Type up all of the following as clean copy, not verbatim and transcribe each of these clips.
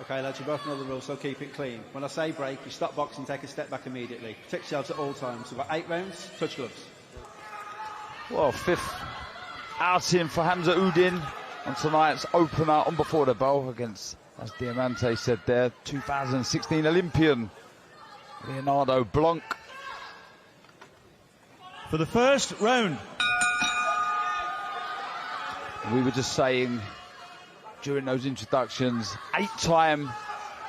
Okay, lads, you both know the rules, so keep it clean. When I say break, you stop boxing, take a step back immediately. Protect yourselves at all times. We've got 8 rounds, touch gloves. Well, 5th outing for Hamza Uddin on tonight's opener on Before the Bell against, as Diamante said there, 2016 Olympian Leandro Blanc. For the first round. We were just saying during those introductions, 8-time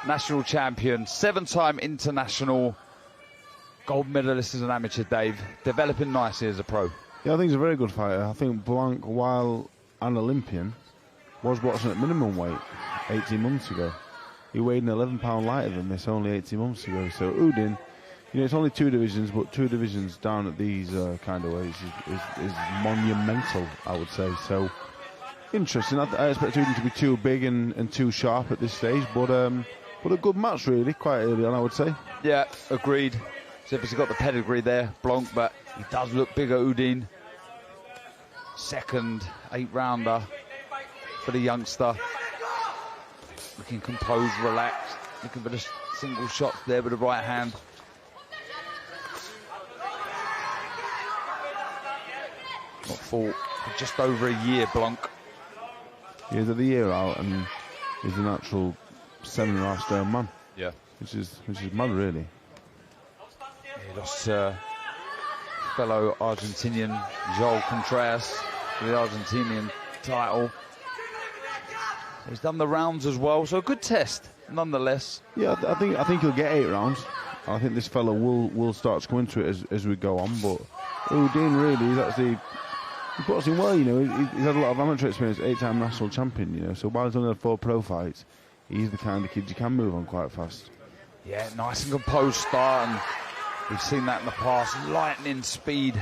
national champion, 7-time international gold medalist as an amateur, Dave, developing nicely as a pro. Yeah, I think he's a very good fighter. I think Blanc, while an Olympian, was boxing at minimum weight 18 months ago. He weighed an 11 pound lighter than this only 18 months ago. So Uddin, you know, it's only 2 divisions, but 2 divisions down at these kind of weights is monumental, I would say. So interesting. I expect Uddin to be too big and too sharp at this stage, but a good match really, quite early on, I would say. Yeah, agreed. So he's got the pedigree there, Blanc, but he does look bigger, Uddin. Second 8-rounder for the youngster. Looking composed, relaxed, looking for the single shots there with the right hand. Not fought for just over a year, Blanc. He's at the year out and he's a natural 7.5 stone man. Yeah. Which is mad, really. He lost fellow Argentinian Joel Contreras for the Argentinian title. He's done the rounds as well, so a good test nonetheless. Yeah, I think he'll get 8 rounds. I think this fellow will start to come into it as we go on. But Uddin really, he puts in well, you know. He's had a lot of amateur experience, 8-time national champion, you know. So while he's only had 4 pro fights, he's the kind of kid you can move on quite fast. Yeah, nice and composed start, and we've seen that in the past. Lightning speed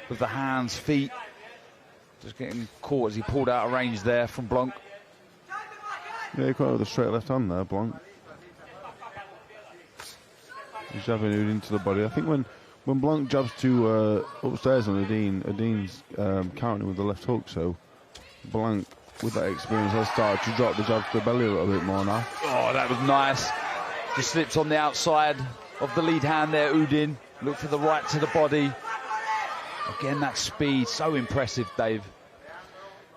with the hands, feet. Just getting caught as he pulled out of range there from Blanc. Yeah, he caught with a straight left hand there, Blanc. He's jabbing Uddin to the body. I think when Blanc jabs to upstairs on Uddin's counting with the left hook, so Blanc, with that experience, has started to drop the jab to the belly a little bit more now. Oh, that was nice. Just slips on the outside of the lead hand there, Uddin. Look for the right to the body. Again, that speed, so impressive, Dave.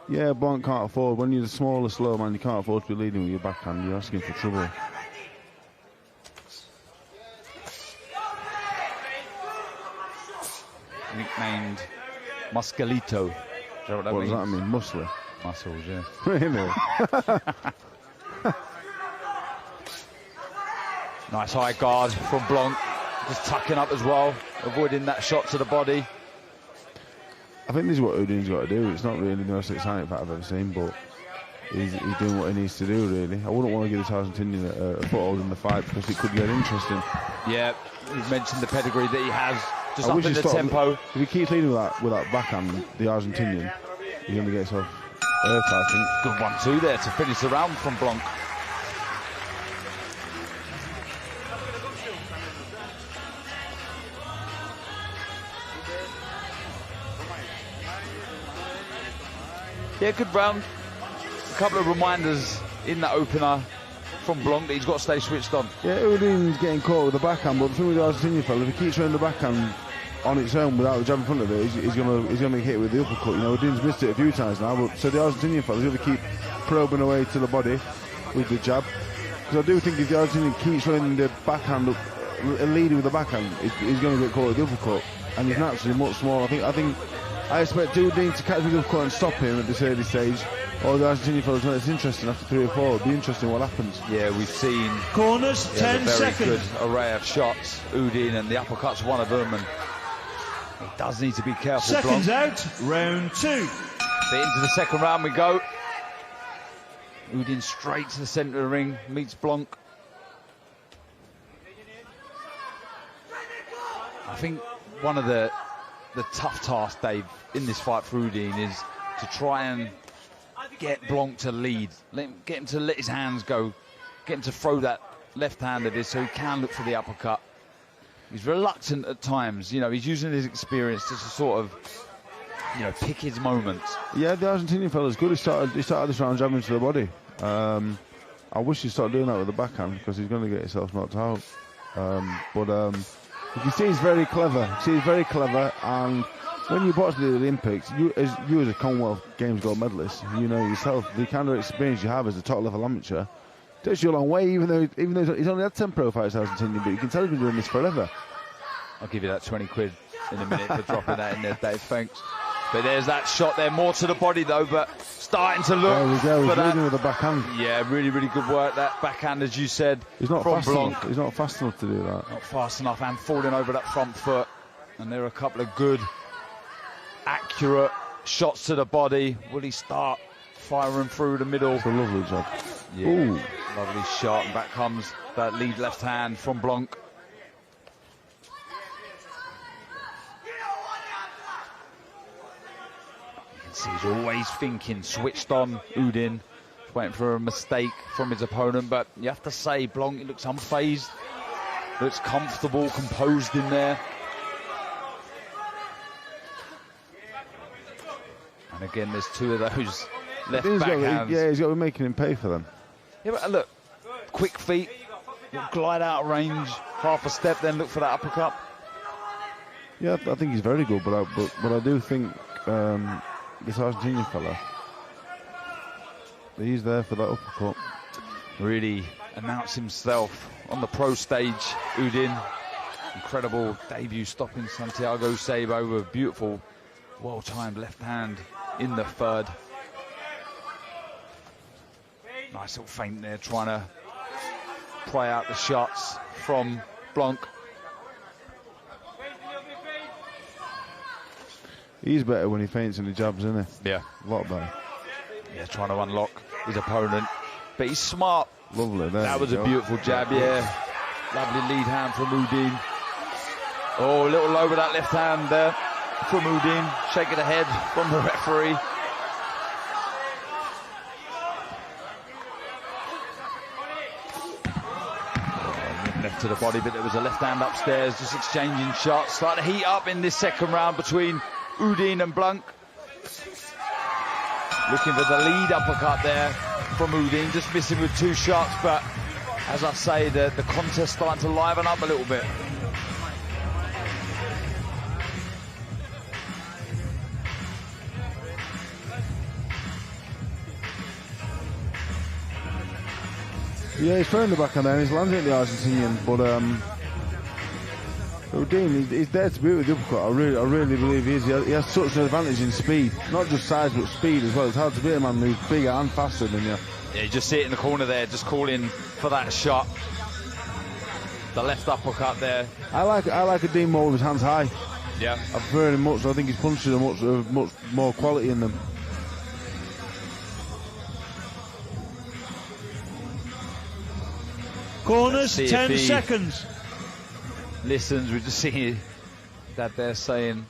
Yeah, Blanc can't afford, when you're the smallest slow man, you can't afford to be leading with your backhand. You're asking for trouble. Nicknamed Musculito. What does that mean? Muscler? Muscles, yeah. Really? Nice high guard from Blanc. Just tucking up as well, avoiding that shot to the body. I think this is what Uddin's got to do. It's not really the most exciting fight I've ever seen, but he's doing what he needs to do, really. I wouldn't want to give this Argentinian a foothold in the fight because it could get interesting. Yeah, you've mentioned the pedigree that he has. Just up in the tempo. If he keeps leading with that backhand, the Argentinian, he's going to get himself hurt, I think. Good 1-2 there to finish the round from Blanc. Yeah, good round. A couple of reminders in that opener from Blanc that he's got to stay switched on. Yeah, Uddin's getting caught with the backhand, but the thing with the Argentinian fella, if he keeps running the backhand on its own without the jab in front of it, he's going to get hit with the uppercut. You know, Uddin's missed it a few times now, but so the Argentinian fella's going to keep probing away to the body with the jab. Because I do think if the Argentinian keeps running the backhand up, leading with the backhand, he's going to get caught with the uppercut, and he's naturally much smaller. I expect Uddin to catch with the uppercut and stop him at this early stage. Or the Argentinian fellas, when it's interesting after 3 or 4, it'll be interesting what happens. Yeah, we've seen corners, 10 seconds. Good array of shots. Uddin, and the uppercut's one of them, and he does need to be careful. Seconds out, round 2. But into the second round we go. Uddin straight to the centre of the ring, meets Blanc. I think one of the tough tasks, Dave, in this fight for Uddin is to try and get Blanc to lead, get him to let his hands go, get him to throw that left hand of his so he can look for the uppercut. He's reluctant at times, you know, he's using his experience to sort of, you know, pick his moments. Yeah, the Argentinian fella's good. He started this round jabbing to the body. I wish he'd start doing that with the backhand because he's going to get himself knocked out. You can see he's very clever. And when you watch the Olympics, you as a Commonwealth Games gold medalist, you know yourself the kind of experience you have as a top level amateur takes you a long way. Even though he's only had 10 pro fights, but you can tell he's been doing this forever. I'll give you that 20 quid in a minute for dropping that in there, Dave. Thanks. But there's that shot there, more to the body though, but starting to look. There we go. He's leading with the backhand. Yeah, really, really good work. That backhand, as you said, he's not from fast Blanc. enough. He's not fast enough to do that. Not fast enough, and falling over that front foot. And there are a couple of good, accurate shots to the body. Will he start firing through the middle? It's a lovely job. Yeah, ooh, lovely shot. And back comes that lead left hand from Blanc. See, he's always thinking, switched on. Uddin, waiting for a mistake from his opponent, but you have to say, Blanc, he looks unfazed, looks comfortable, composed in there. And again, there's two of those left backhands. Yeah, he's got to be making him pay for them. Yeah, but look, quick feet, glide out of range, half a step, then look for that uppercut. Yeah, I think he's very good, but I do think this Argentinian fella, he's there for that uppercut. Really announced himself on the pro stage, Uddin. Incredible debut, stopping Santiago Sabo with a beautiful, well-timed left hand in the third. Nice little feint there, trying to pry out the shots from Blanc. He's better when he feints and he jabs, isn't he? Yeah. A lot better. Yeah, trying to unlock his opponent. But he's smart. Lovely. There that was a beautiful jab, yeah. Lovely lead hand from Uddin. Oh, a little low with that left hand there from Uddin. Shaking the head from the referee. Left to the body, but there was a left hand upstairs, just exchanging shots. Starting to heat up in this second round between Uddin and Blanc. Looking for the lead uppercut there from Uddin, just missing with 2 shots, but as I say, the contest starting to liven up a little bit. Yeah, he's throwing the backhand there, he's landing at the Argentinian, but Uddin, he's there to beat with the uppercut. I really believe he is. He has such an advantage in speed, not just size but speed as well. It's hard to beat a man who's bigger and faster than you. Yeah, you just see it in the corner there, just calling for that shot. The left uppercut there. I like Uddin more with his hands high. Yeah, I prefer him much. I think his punches are much more quality in them. Corners, 10 seconds. Listens, we're just seeing that they're saying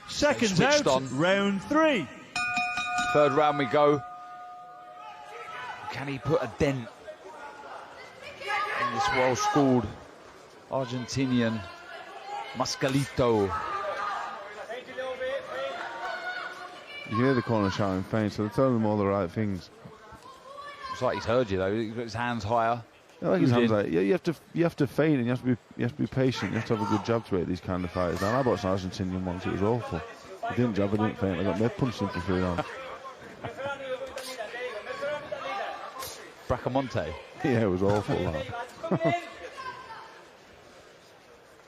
seconds out, on. Round 3. Third round we go. Can he put a dent in this well-schooled Argentinian Mascalito? You can hear the corner shouting feint, so they're telling him all the right things. It's like he's heard you though. He's got his hands higher. Yeah, like his hands higher. Yeah, you have to feint and you have to be patient. You have to have a good jab to make these kind of fights. And I bought an Argentinian once. It was awful. I didn't jab, I didn't feint. I got made punched him for 3 rounds. Bracamonte. Yeah, it was awful. That.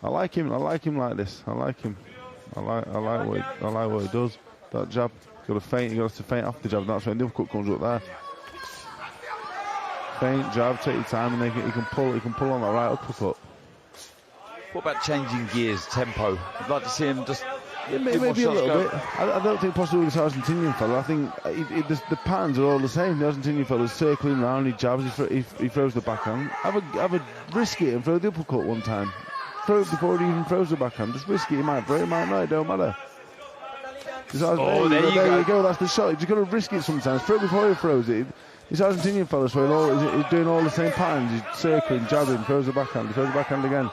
I like him like this. I like him. I like what he does. That jab, got to feint. You got to feint off the jab. That's when the uppercut comes up there. Feint, jab, take your time, and then he can pull on that right uppercut. What about changing gears, tempo? I'd like to see him just maybe a little bit. I don't think possibly with this Argentinian fella. I think the patterns are all the same. The Argentinian fella's circling around, he jabs, he throws the backhand. Have a risk it and throw the uppercut one time. Throw it before he even throws the backhand. Just risk it. He might throw it, might not. It don't matter. There you go. That's the shot. You just got to risk it sometimes. Throw it before he throws it. This Argentinian fella's he's doing all the same patterns. He's circling, jabbing, throws the backhand, again.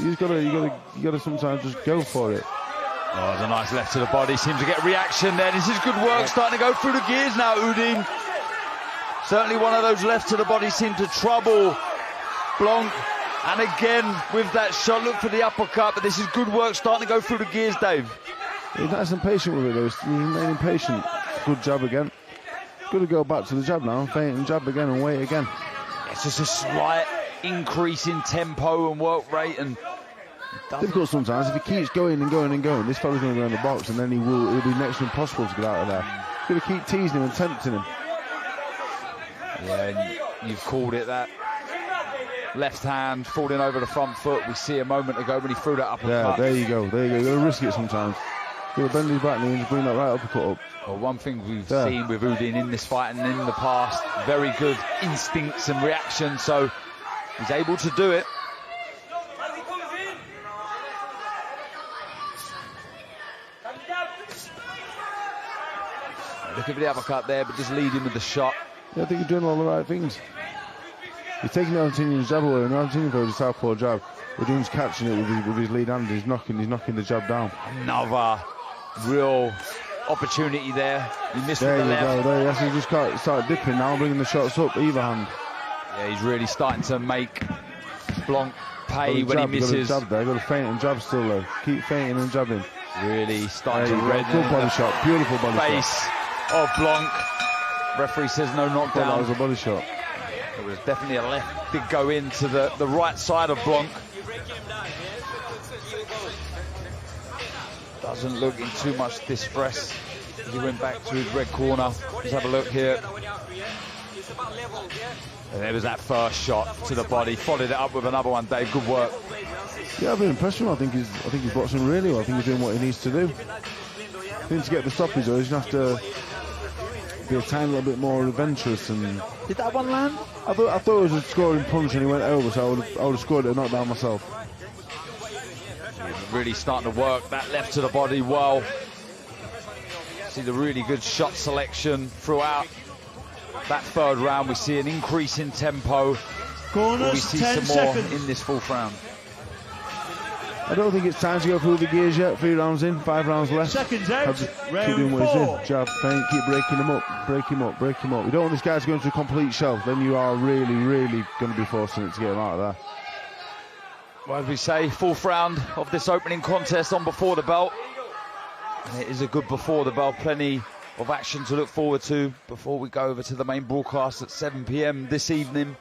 You got to sometimes just go for it. Oh, there's a nice left to the body. Seems to get a reaction there. This is good work. Starting to go through the gears now, Uddin. Certainly one of those left to the body seemed to trouble Blanc. And again, with that shot, look for the uppercut, but this is good work starting to go through the gears, Dave. He's nice and patient with it, though. He's remaining patient. Good jab again. Good to go back to the jab now, feint and jab again and wait again. It's just a slight increase in tempo and work rate, and difficult sometimes. If he keeps going and going and going, this fella's going to go in the box, and then it'll be next to impossible to get out of there. He's going to keep teasing him and tempting him. Yeah, and you've called it that. Left hand falling over the front foot. We see a moment ago when he threw that uppercut. Yeah, there you go. There you go. You've got to risk it sometimes. You've got to bend his back knee and bring that right uppercut up. Well, one thing we've seen with Uddin in this fight and in the past, very good instincts and reactions, so he's able to do it. Looking for the uppercut there, but just leading with the shot. Yeah, I think he's doing all the right things. He's taking the Argentinian's jab away, and the Argentinian throws a southpaw jab. Uddin's catching it with his lead hand. He's knocking the jab down. Another real opportunity there. He missed with the left. There you go. There, he just start dipping now, bringing the shots up either hand. Yeah, he's really starting to make Blanc pay when he misses. Got a jab there. Got a feint and jab still though. Keep feinting and jabbing. Really starting to redden. Good body shot. Beautiful body face shot. Of Blanc. Referee says no knockdown. That was a body shot. It was definitely a left. Did go into the right side of Blanc. Doesn't look in too much distress. He went back to his red corner. Let's have a look here. And there was that first shot to the body. Followed it up with another one, Dave. Good work. Yeah, I've been impressed with him. I think he's boxing really well. I think he's doing what he needs to do. I think to get the stoppage though, he's going to have to be a tiny little bit more adventurous. And did that one land? I thought it was a scoring punch and he went over, so I would have scored it and knocked down myself. Really starting to work that left to the body well. See the really good shot selection throughout that third round. We see an increase in tempo. Corners, we see 10 some more seconds. in this fourth round. I don't think it's time to go through the gears yet. 3 rounds in, 5 rounds left. Seconds out. Keep doing what he's doing. Jab, feint, keep breaking him up, break him up, break him up. You don't want this guy to go into a complete shell. Then you are really, really going to be forcing it to get him out of there. Well, as we say, fourth round of this opening contest on Before the Bell. And it is a good Before the Bell. Plenty of action to look forward to before we go over to the main broadcast at 7 p.m. this evening.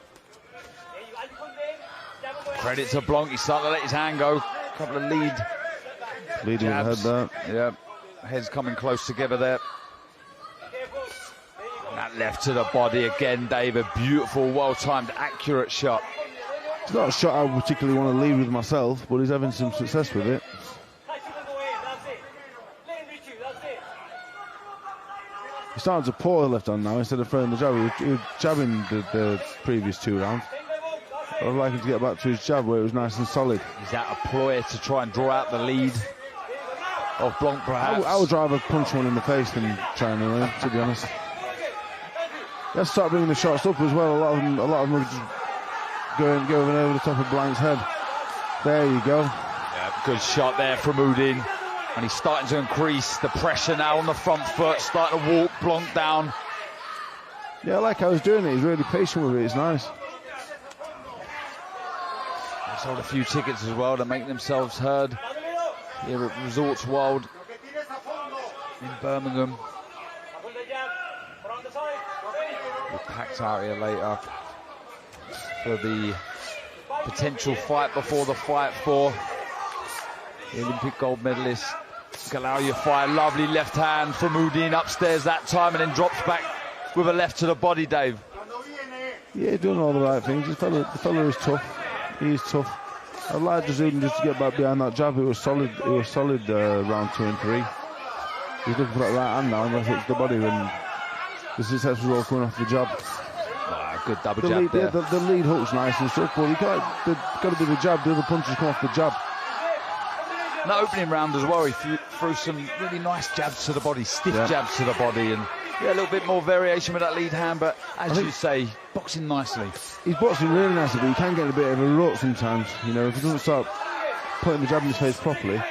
Credit to Blanc. He's starting to let his hand go. A couple of leading jabs. With the head there. Yeah, heads coming close together there. And that left to the body again, Dave. A beautiful, well-timed, accurate shot. It's not a shot I particularly want to lead with myself, but he's having some success with it. He's starting to pour the left hand now instead of throwing the jab. He was jabbing the previous 2 rounds. I'd like him to get back to his jab where it was nice and solid. Is that a ploy to try and draw out the lead of Blanc, perhaps? I would rather punch one in the face than try and win, to be honest. Let's start bringing the shots up as well. A lot of them are just going over the top of Blanc's head. There you go. Yeah, good shot there from Uddin. And he's starting to increase the pressure now on the front foot, starting to walk Blanc down. Yeah, I like how he's doing it. He's really patient with it. It's nice. They sold a few tickets as well to make themselves heard here at Resorts World in Birmingham. We're packed out here later for the potential fight before the fight for the Olympic gold medalist Galal Yafai. Lovely left hand from Uddin upstairs that time, and then drops back with a left to the body, Dave. Yeah, doing all the right things. The fella is tough. He is tough. I'd like Uddin just to get back behind that jab. It was solid. It was solid round 2 and 3. He's looking for that right hand now, and that's up to the body when the success was all coming off the jab. Good double jab there. Yeah, the lead hook's nice and stuff, but you got to be the jab. The other punches come off the jab. In that opening round as well, he threw some really nice jabs to the body, stiff jabs to the body, and a little bit more variation with that lead hand, but as you say, boxing nicely. He's boxing really nicely, but he can get in a bit of a rut sometimes. You know, if he doesn't start putting the jab in his face properly,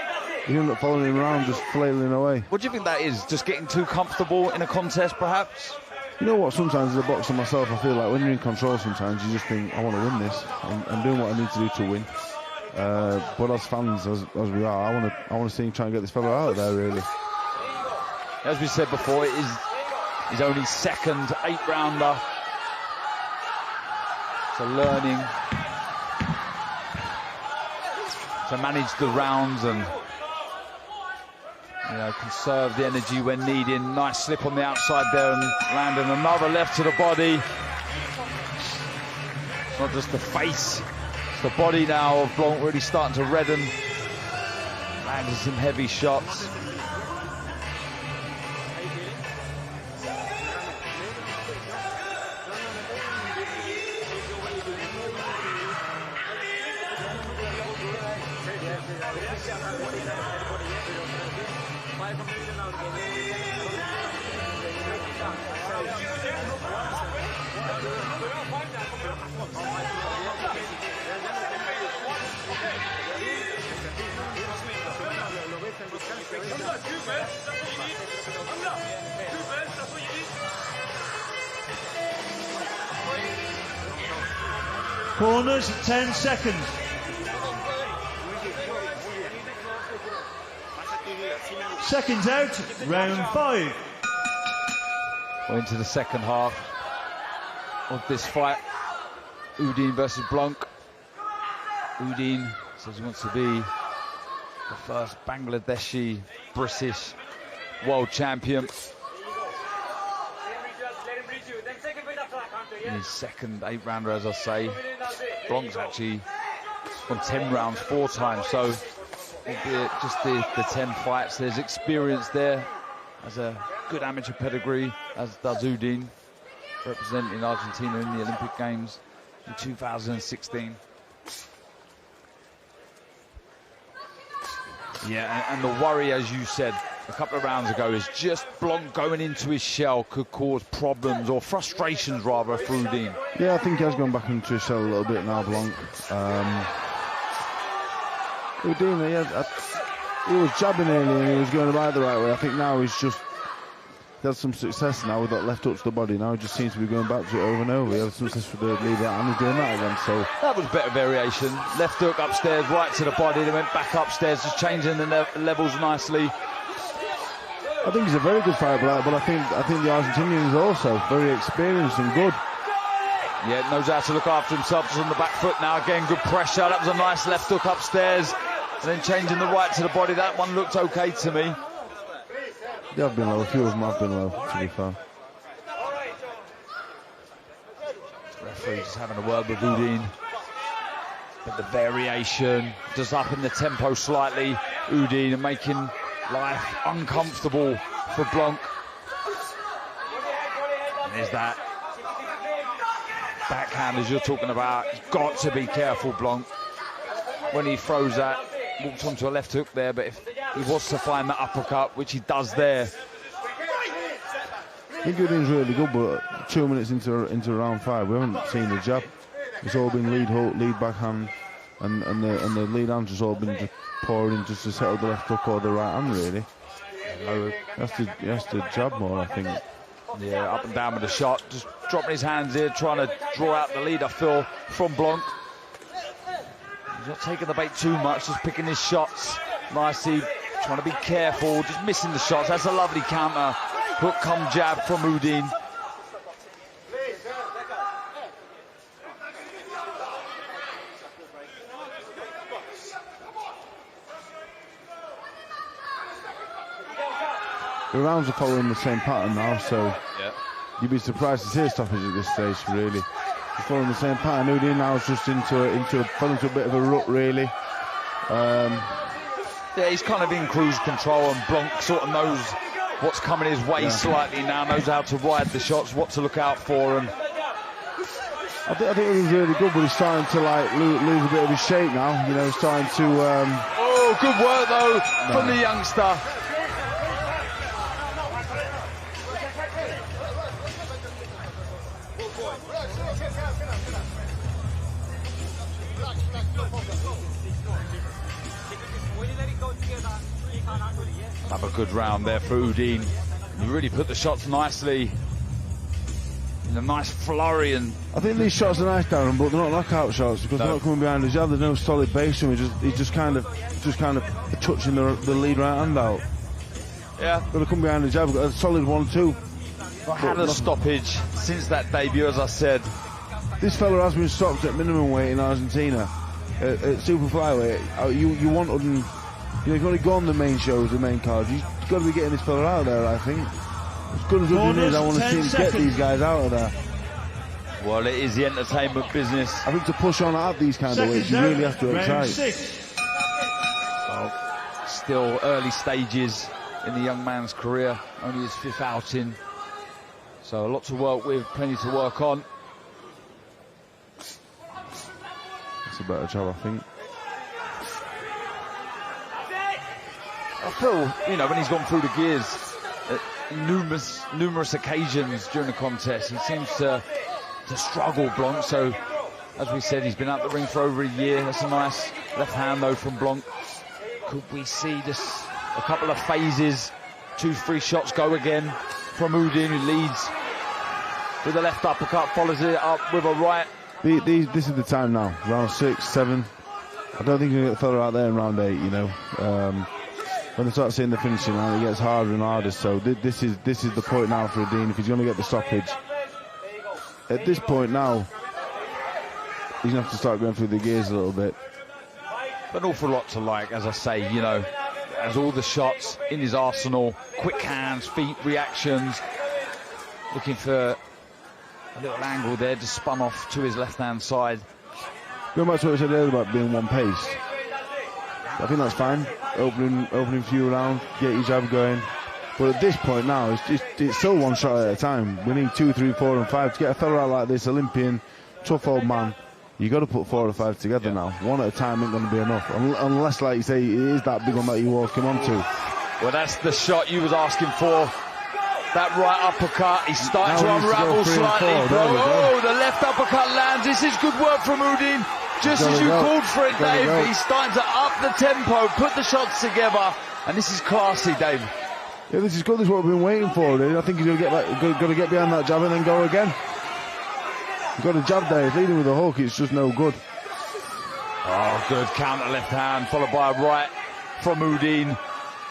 he's going to look following him around, just flailing away. What do you think that is? Just getting too comfortable in a contest, perhaps? You know what, sometimes as a boxer myself, I feel like when you're in control sometimes you just think, I want to win this. I'm doing what I need to do to win. But as fans, as we are, I want to see him try and get this fella out of there, really. As we said before, it is his only second 8-rounder. So learning to manage the rounds and conserve the energy when needed. Nice slip on the outside there and landing another left to the body. It's not just the face, it's the body now of Blanc really starting to redden. Landing some heavy shots. Corners, 10 seconds. Seconds out, round 5. We're into the second half of this fight. Uddin versus Blanc. Uddin says he wants to be the first Bangladeshi British world champion. In his second 8-rounder, as I say. Blanc's actually won 10 rounds 4 times, so just the 10 fights. There's experience there. Has a good amateur pedigree, as does Uddin, representing Argentina in the Olympic Games in 2016. Yeah, and the worry, as you said a couple of rounds ago, is just Blanc going into his shell could cause problems, or frustrations rather, for Uddin. Yeah, I think he has gone back into his shell a little bit now, Blanc. Uddin, he was jabbing early and he was going about the right way. I think now he's just had some success now with that left hook to the body. Now he just seems to be going back to it over and over. He had success with the lead out and he's doing that again. So that was better variation. Left hook upstairs, right to the body. They went back upstairs, just changing the levels nicely. I think he's a very good fighter, but I think the Argentinian is also very experienced and good. Yeah, knows how to look after himself. Just on the back foot now. Again, good pressure. That was a nice left hook upstairs. And then changing the right to the body. That one looked okay to me. They have been low. A few of them have been low, to be fair. Referee just having a word with Uddin. But the variation does up in the tempo slightly. Uddin and making life uncomfortable for Blanc. And there's that backhand, as you're talking about. He's got to be careful, Blanc, when he throws that. Walks onto a left hook there, but if he was to find the uppercut, which he does there. I think Uddin's really good, but 2 minutes into round 5, we haven't seen the jab. It's all been lead hook, lead backhand, and the lead hand's just all been just pouring just to settle the left hook or the right hand, really. He has to jab more, I think. Yeah, up and down with the shot, just dropping his hands here, trying to draw out the lead, I feel, from Blanc. He's not taking the bait too much, just picking his shots nicely, trying to be careful, just missing the shots. That's a lovely counter. Hook come jab from Uddin. The rounds are following the same pattern now, so yeah, you'd be surprised to see a stoppage at this stage, really. They're following the same pattern. Uddin now is just fell into a bit of a rut, really. Yeah, he's kind of in cruise control, and Blanc sort of knows what's coming his way slightly now, knows how to ride the shots, what to look out for. And I think it was really good, but he's starting to like lose a bit of his shape now. You know, he's starting to. Oh, good work though from the youngster. Have a good round there for Uddin. He really put the shots nicely. in a nice flurry. And I think these shots are nice, Darren, but they're not knockout shots because they're not coming behind the jab. There's no solid base, and he's just kind of touching the lead right hand out. Yeah, got to come behind the jab. Got a solid 1-2. Had a stoppage since that debut, as I said. This fella has been stopped at minimum weight in Argentina. At super flyweight, you want Uddin, you've got to go on the main shows, the main cards. You've got to be getting this fella out there, I think. As good as Uddin is, I want to see him get these guys out of there. Well, it is the entertainment business. I think to push on at these kind of weights, you really have to excite. Well, still early stages in the young man's career, only his 5th outing. So a lot to work with, plenty to work on. It's a better job, I think. I feel, you know, when he's gone through the gears at numerous occasions during the contest, he seems to struggle, Blanc. So, as we said, he's been out the ring for over a year. That's a nice left hand, though, from Blanc. Could we see just a couple of phases, 2-3 shots go again from Uddin, who leads with a left uppercut, follows it up with a right. This is the time now, round 6, 7. I don't think you're going to get the fella out there in round 8, you know. When they start seeing the finishing line, it gets harder and harder. So this is the point now for Uddin if he's going to get the stoppage. At this point now, he's going to have to start going through the gears a little bit. An awful lot to like, as I say, you know, has all the shots in his arsenal, quick hands, feet, reactions, looking for a little angle there, just spun off to his left-hand side. Going back to what I said earlier about being one pace, I think that's fine. Opening few rounds, get your jab going. But at this point now, it's still one shot at a time. We need 2, 3, 4, and 5 to get a fella out like this, Olympian, tough old man. You got to put 4 or 5 together now. One at a time ain't going to be enough, unless, like you say, it is that big one that you walk him onto. Well, that's the shot you was asking for. That right uppercut, he's starting to unravel slightly. Oh, the left uppercut lands. This is good work from Uddin. Just as you called for it, Dave. He's starting to up the tempo, put the shots together, and this is classy, Dave. Yeah, this is good. This is what we've been waiting for. I think he's going to get behind that jab and then go again. He's got a jab there. He's leading with a hook. It's just no good. Oh, good counter left hand, followed by a right from Uddin.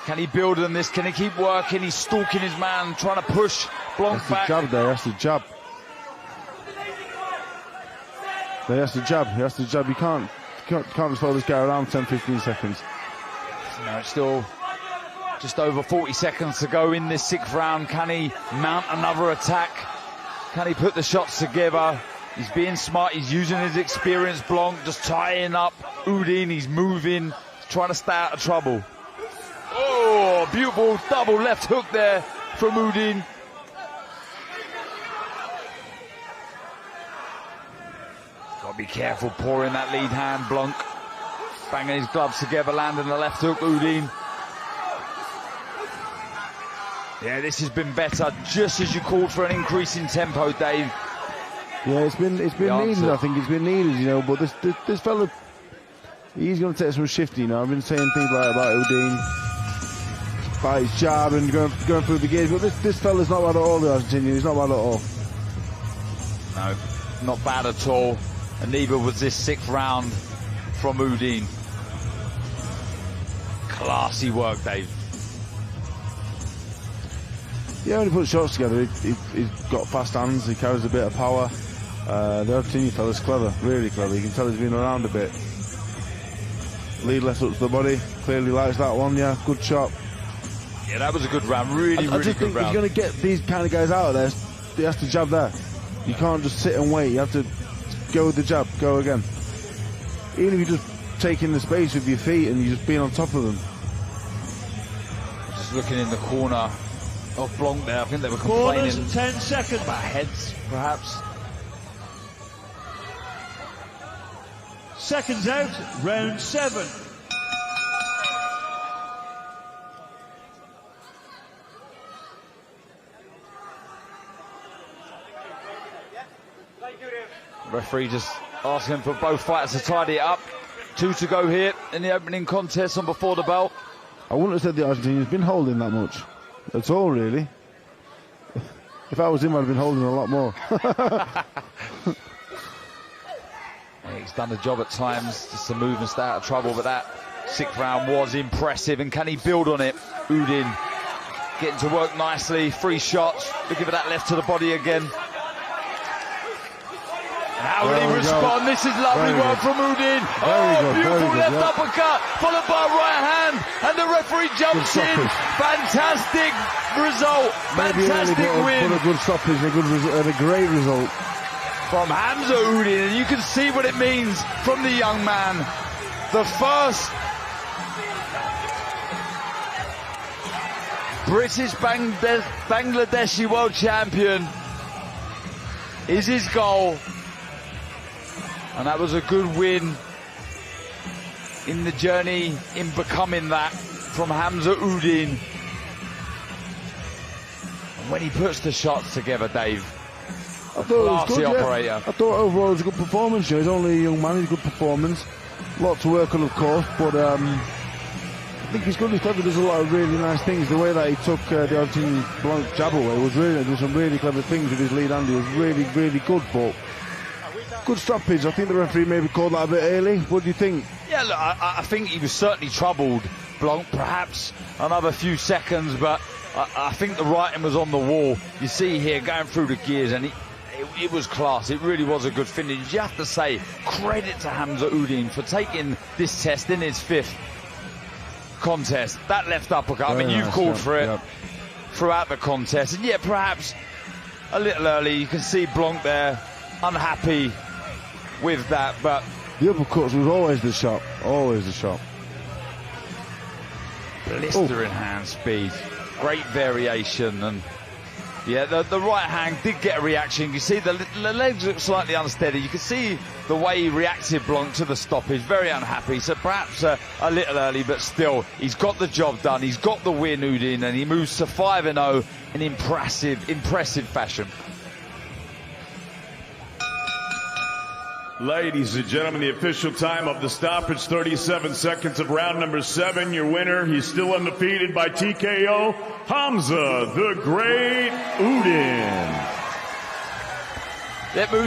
Can he build on this? Can he keep working? He's stalking his man, trying to push Blanc back. That's the jab there. That's the jab. There, that's the jab. That's the jab. You can't just follow this guy around 10-15 seconds. No, it's still just over 40 seconds to go in this 6th round. Can he mount another attack? Can he put the shots together? He's being smart. He's using his experience, Blanc, just tying up Uddin. He's moving, trying to stay out of trouble. Oh, beautiful double left hook there from Uddin. Got to be careful pouring that lead hand, Blanc. Banging his gloves together, landing the left hook, Uddin. Yeah, this has been better, just as you called for an increase in tempo, Dave. Yeah, it's been needed. I think it's been needed, you know. But this fella, he's going to take some shifty, you know. I've been saying things like about Uddin, by his jab and going through the gears. But this fella's not bad at all, the Argentinian. He's not bad at all. No, not bad at all. And neither was this 6th round from Uddin. Classy work, Dave. Yeah, when he puts shots together, he's got fast hands, he carries a bit of power. The Argentinian fella's clever, really clever. You can tell he's been around a bit. Lead left up to the body, clearly likes that one, yeah, good shot. Yeah, that was a good round, really good round. I just think if you're going to get these kind of guys out of there, he has to jab there. You can't just sit and wait, you have to go with the jab, go again. Even if you're just taking the space with your feet and you're just being on top of them. Just looking in the corner of Blanc there, I think they were complaining. Corners, 10 seconds. About heads, perhaps. Seconds out, round 7. Referee just asking for both fighters to tidy it up. 2 to go here in the opening contest on Before the Bell. I wouldn't have said the Argentinian's been holding that much at all, really. If I was him, I'd have been holding a lot more. He's done the job at times just to move and stay out of trouble, but that 6th round was impressive, and can he build on it? Uddin getting to work nicely, 3 shots, looking for that left to the body again. And how will he respond? This is lovely work from Uddin. Beautiful left uppercut, followed by a right hand, and the referee jumps in. Fantastic result, fantastic win. But a good stoppage and a great result. From Hamza Uddin, and you can see what it means from the young man. The first British Bangladeshi world champion is his goal, and that was a good win in the journey in becoming that from Hamza Uddin. And when he puts the shots together, Dave, I thought it was good, operator. I thought overall it was a good performance. He's only a young man, he's a good performance. A lot to work on, of course, but I think he's good. He's clever, does a lot of really nice things. The way that he took the Argentinian Blanc jab away was really, did some really clever things with his lead hand. He was really, really good, but good stoppage. I think the referee maybe called that a bit early. What do you think? Yeah, look, I think he was certainly troubled, Blanc, perhaps another few seconds, but I think the writing was on the wall. You see here, going through the gears, and it was class. It really was a good finish. You have to say credit to Hamza Uddin for taking this test in his 5th contest. That left uppercut, I mean, you've called for it throughout the contest. And yeah, perhaps a little early. You can see Blanc there, unhappy with that, but the uppercuts was always the shot. Always the shot. Blistering hand speed. Great variation, and yeah, the right hand did get a reaction. You see the legs look slightly unsteady. You can see the way he reacted, Blanc, to the stoppage. Very unhappy, so perhaps a little early, but still, he's got the job done. He's got the win, Uddin, and he moves to 5-0 in impressive fashion. Ladies and gentlemen, the official time of the stoppage, 37 seconds of round number 7. Your winner, he's still undefeated by TKO, Hamza the Great Uddin. That moves